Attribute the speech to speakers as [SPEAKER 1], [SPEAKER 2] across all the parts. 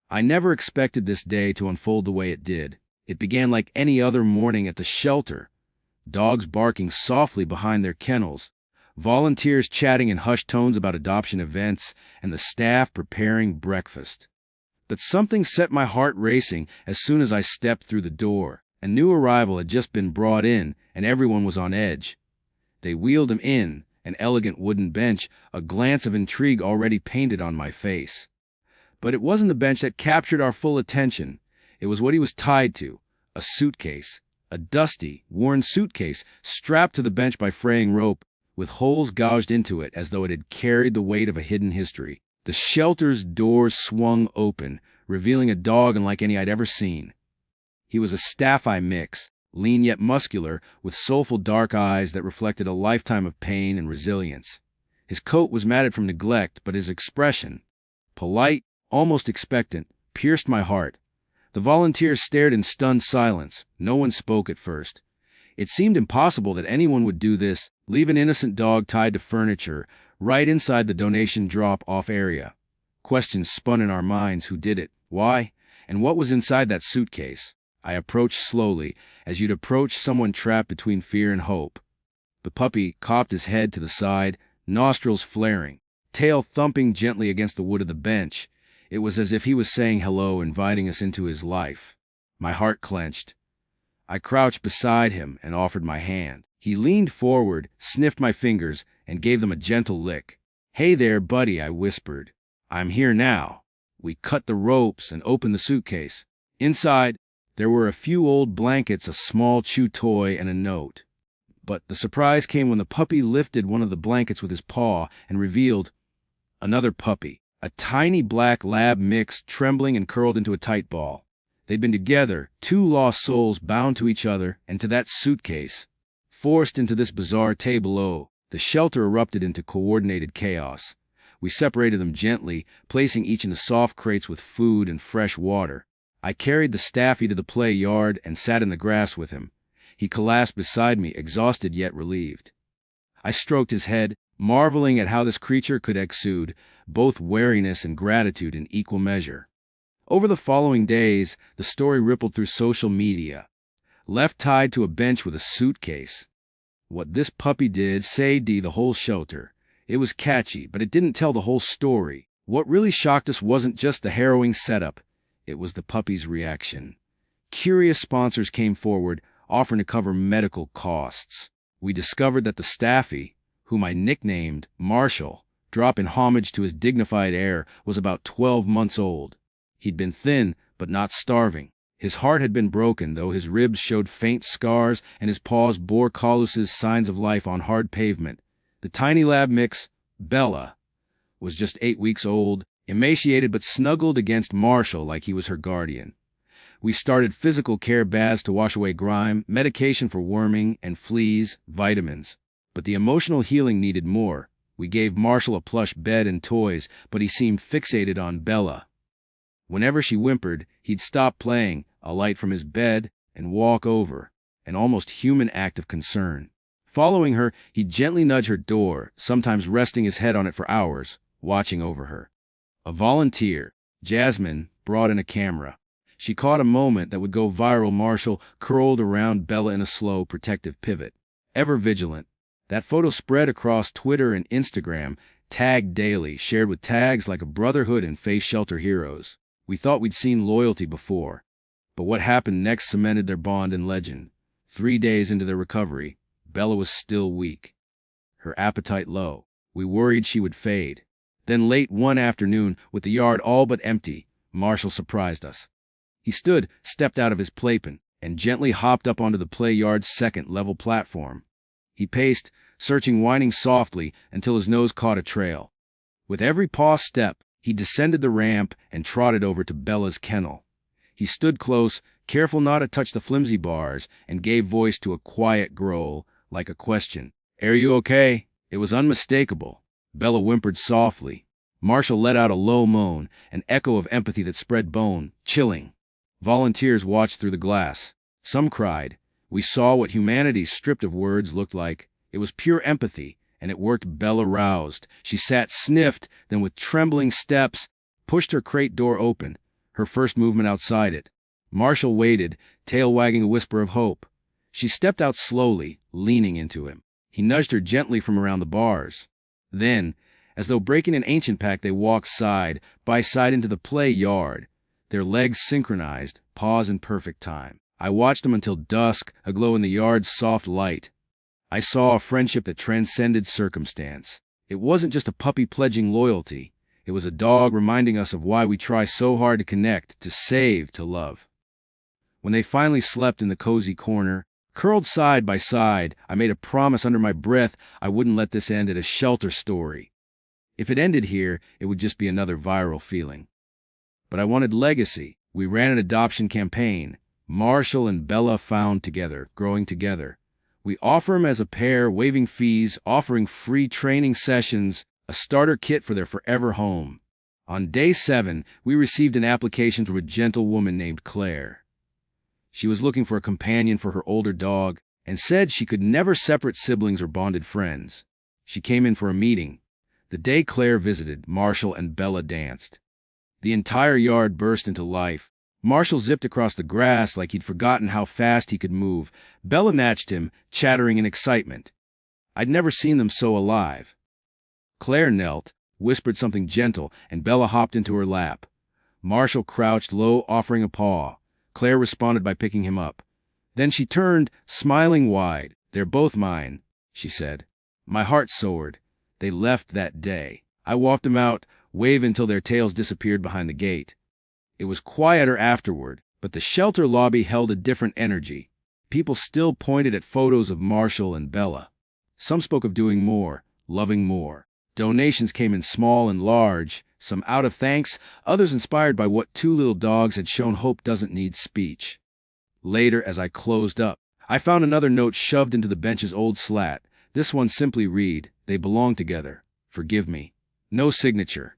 [SPEAKER 1] I never expected this day to unfold the way it did. It began like any other morning at the shelter, dogs barking softly behind their kennels, volunteers chatting in hushed tones about adoption events, and the staff preparing breakfast. But something set my heart racing as soon as I stepped through the door. A new arrival had just been brought in, and everyone was on edge. They wheeled him in, an elegant wooden bench, a glance of intrigue already painted on my face. But it wasn't the bench that captured our full attention. It was what he was tied to, a suitcase, a dusty, worn suitcase strapped to the bench by fraying rope, with holes gouged into it as though it had carried the weight of a hidden history. The shelter's doors swung open, revealing a dog unlike any I'd ever seen. He was a Staffy mix, lean yet muscular, with soulful dark eyes that reflected a lifetime of pain and resilience. His coat was matted from neglect, but his expression, polite, almost expectant, pierced my heart. The volunteers stared in stunned silence. No one spoke at first. It seemed impossible that anyone would do this, leave an innocent dog tied to furniture, right inside the donation drop-off area. Questions spun in our minds: who did it? Why? And what was inside that suitcase? I approached slowly, as you'd approach someone trapped between fear and hope. The puppy cocked his head to the side, nostrils flaring, tail thumping gently against the wood of the bench. It was as if he was saying hello, inviting us into his life. My heart clenched. I crouched beside him and offered my hand. He leaned forward, sniffed my fingers, and gave them a gentle lick. "Hey there, buddy," I whispered. "I'm here now." We cut the ropes and opened the suitcase. Inside, there were a few old blankets, a small chew toy, and a note. But the surprise came when the puppy lifted one of the blankets with his paw and revealed another puppy, a tiny black lab mix, trembling and curled into a tight ball. They'd been together, two lost souls bound to each other and to that suitcase. Forced into this bizarre tableau, the shelter erupted into coordinated chaos. We separated them gently, placing each in the soft crates with food and fresh water. I carried the Staffy to the play yard and sat in the grass with him. He collapsed beside me, exhausted yet relieved. I stroked his head, marveling at how this creature could exude both wariness and gratitude in equal measure. Over the following days, the story rippled through social media. Left tied to a bench with a suitcase. What this puppy did saved the whole shelter. It was catchy, but it didn't tell the whole story. What really shocked us wasn't just the harrowing setup. It was the puppy's reaction. Curious sponsors came forward, offering to cover medical costs. We discovered that the Staffy, whom I nicknamed Marshall, drop in homage to his dignified air, was about 12 months old. He'd been thin, but not starving. His heart had been broken, though his ribs showed faint scars and his paws bore calluses, signs of life on hard pavement. The tiny lab mix, Bella, was just 8 weeks old, emaciated but snuggled against Marshall like he was her guardian. We started physical care baths to wash away grime, medication for worming and fleas, vitamins. But the emotional healing needed more. We gave Marshall a plush bed and toys, but he seemed fixated on Bella. Whenever she whimpered, he'd stop playing, alight from his bed, and walk over, an almost human act of concern. Following her, he'd gently nudge her door, sometimes resting his head on it for hours, watching over her. A volunteer, Jasmine, brought in a camera. She caught a moment that would go viral. Marshall curled around Bella in a slow, protective pivot. Ever vigilant, that photo spread across Twitter and Instagram, tagged daily, shared with tags like a brotherhood and face shelter heroes. We thought we'd seen loyalty before, but what happened next cemented their bond and legend. 3 days into their recovery, Bella was still weak, her appetite low. We worried she would fade. Then late one afternoon, with the yard all but empty, Marshall surprised us. He stepped out of his playpen, and gently hopped up onto the play yard's second-level platform. He paced, searching, whining softly, until his nose caught a trail. With every paw step, he descended the ramp and trotted over to Bella's kennel. He stood close, careful not to touch the flimsy bars, and gave voice to a quiet growl, like a question. "Are you okay?" It was unmistakable. Bella whimpered softly. Marshall let out a low moan, an echo of empathy that spread bone, chilling. Volunteers watched through the glass. Some cried. We saw what humanity stripped of words looked like. It was pure empathy, and it worked. Bella roused. She sat, sniffed, then with trembling steps, pushed her crate door open. her first movement outside it. Marshall waited, tail wagging a whisper of hope. She stepped out slowly, leaning into him. He nudged her gently from around the bars. Then, as though breaking an ancient pact, they walked side by side into the play yard, their legs synchronized, paws in perfect time. I watched them until dusk, aglow in the yard's soft light. I saw a friendship that transcended circumstance. It wasn't just a puppy pledging loyalty. It was a dog reminding us of why we try so hard to connect, to save, to love. When they finally slept in the cozy corner, curled side by side, I made a promise under my breath I wouldn't let this end at a shelter story. If it ended here, it would just be another viral feeling. But I wanted legacy. We ran an adoption campaign. Marshall and Bella found together, growing together. We offer them as a pair, waiving fees, offering free training sessions, a starter kit for their forever home. On day 7, we received an application from a gentle woman named Claire. She was looking for a companion for her older dog and said she could never separate siblings or bonded friends. She came in for a meeting. The day Claire visited, Marshall and Bella danced. The entire yard burst into life. Marshall zipped across the grass like he'd forgotten how fast he could move. Bella matched him, chattering in excitement. I'd never seen them so alive. Claire knelt, whispered something gentle, and Bella hopped into her lap. Marshall crouched low, offering a paw. Claire responded by picking him up. Then she turned, smiling wide. "They're both mine," she said. My heart soared. They left that day. I walked them out, waved until their tails disappeared behind the gate. It was quieter afterward, but the shelter lobby held a different energy. People still pointed at photos of Marshall and Bella. Some spoke of doing more, loving more. Donations came in small and large, some out of thanks, others inspired by what two little dogs had shown hope doesn't need speech. Later, as I closed up, I found another note shoved into the bench's old slat. This one simply read, "They belong together. Forgive me." No signature.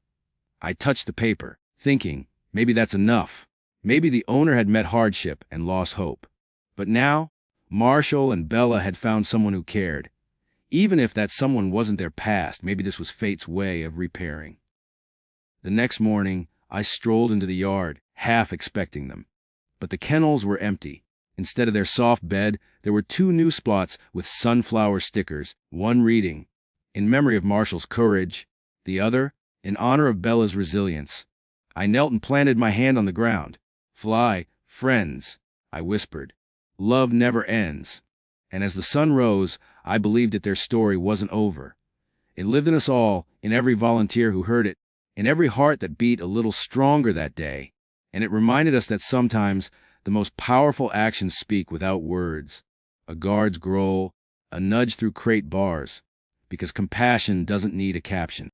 [SPEAKER 1] I touched the paper, thinking, maybe that's enough. Maybe the owner had met hardship and lost hope. But now, Marshall and Bella had found someone who cared. Even if that someone wasn't their past, maybe this was fate's way of repairing. The next morning, I strolled into the yard, half expecting them. But the kennels were empty. Instead of their soft bed, there were 2 new spots with sunflower stickers, one reading, "In memory of Marshall's courage," the other, "In honor of Bella's resilience." I knelt and planted my hand on the ground. "Fly, friends," I whispered. "Love never ends." And as the sun rose, I believed that their story wasn't over. It lived in us all, in every volunteer who heard it, in every heart that beat a little stronger that day. And it reminded us that sometimes the most powerful actions speak without words. A guard's growl, a nudge through crate bars. Because compassion doesn't need a caption.